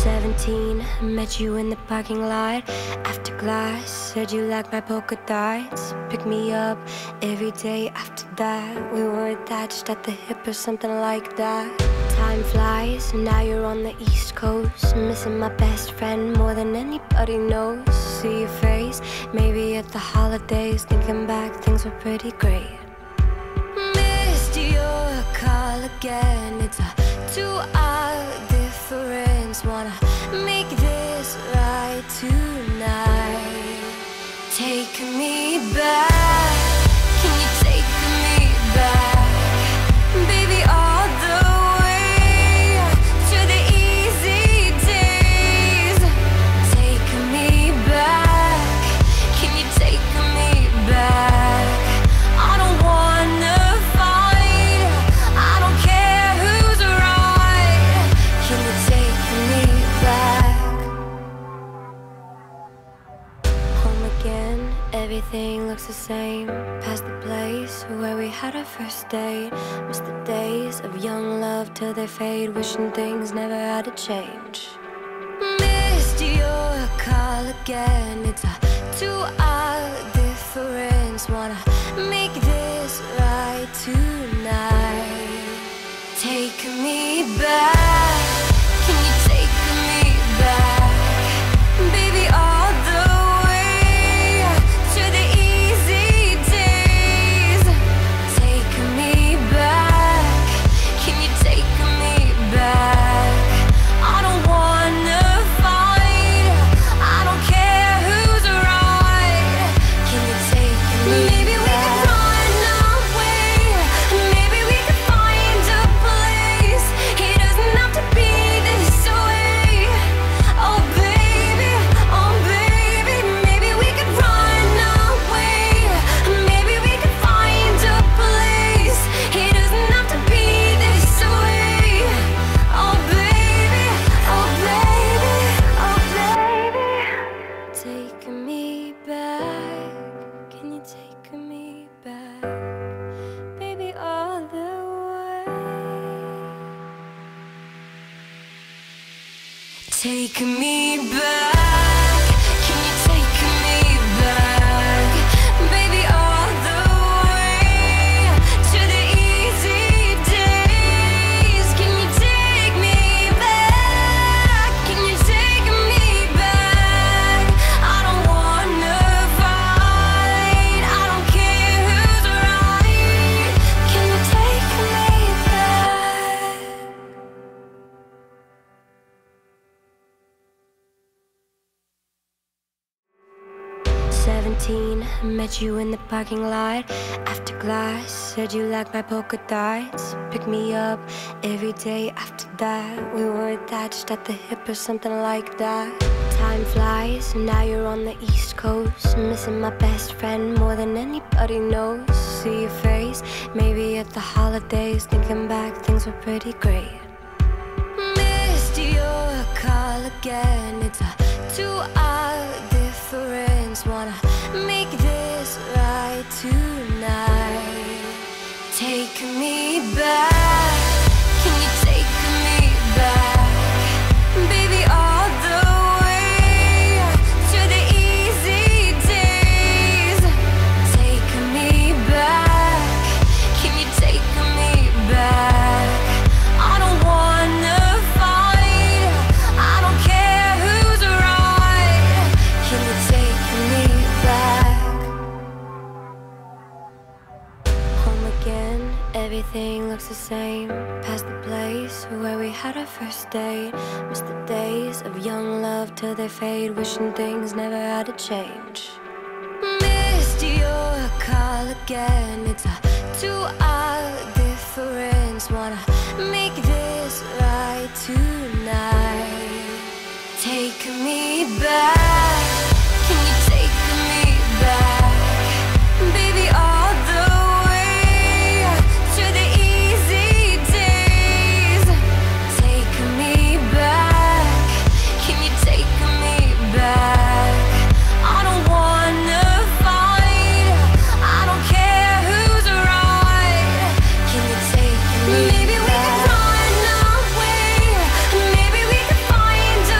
17, met you in the parking lot. After class, said you liked my polka dots. Pick me up every day after that. We were attached at the hip or something like that. Time flies, now you're on the East Coast. Missing my best friend more than anybody knows. See your face, maybe at the holidays. Thinking back, things were pretty great. Missed your call again. It's a 2-hour difference. Wanna make this right tonight. Take me back. Can you take me back? Baby, all the way to the easy days. Take me back. Can you take me back? I don't wanna fight. I don't care who's right. Can you take me back? Home again, everything looks the same. Past the place where we had our first date. Miss the days of young love till they fade. Wishing things never had to change. Missed your call again. It's a 2-hour difference. Wanna make this right tonight. Take me back. Can you take me back? Baby, all the way to the easy days. Take me back. Can you take me back? I don't wanna fight. I don't care who's right. Can you take me back? Maybe we could run away. Maybe we could find a place. It doesn't have to be this way. Oh baby, maybe we could run away. Maybe we could find a place. It doesn't have to be this way. Oh baby, take me back. Can you take me back? Baby, all the way. Take me back. Can you take me back? Baby, all the way to the easy days. Can you take me back? Can you take me back? I don't wanna fight. I don't care who's right. Can you take me back? 17, met you in the parking lot. After class, said you liked my polka dots. Pick me up every day after that. We were attached at the hip or something like that. Time flies, now you're on the East Coast. Missing my best friend more than anybody knows. See your face, maybe at the holidays. Thinking back, things were pretty great. Missed your call again. It's a 2-hour difference. Wanna make this right tonight. Take me back. Can you take me back? Baby, all the way to the easy days. Take me back. Can you take me back? I don't wanna fight. I don't care who's right. Can you take me back? Home again, everything looks the same. Past the place where we had our first date. Miss the days of young love till they fade. Wishing things never had to change. Missed your call again. It's a 2-hour difference. Wanna make this right tonight. Take me back. Can you take me back? Baby, all the way to the easy days. Take me back. Can you take me back? I don't wanna fight. I don't care who's right. Can you take me back? Maybe we could run away. Maybe we could find a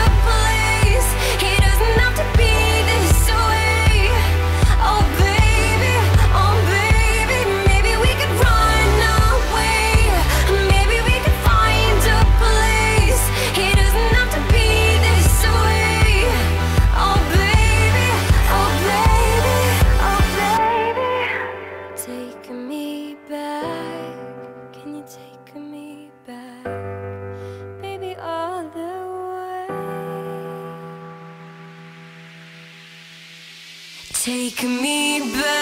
Take me back.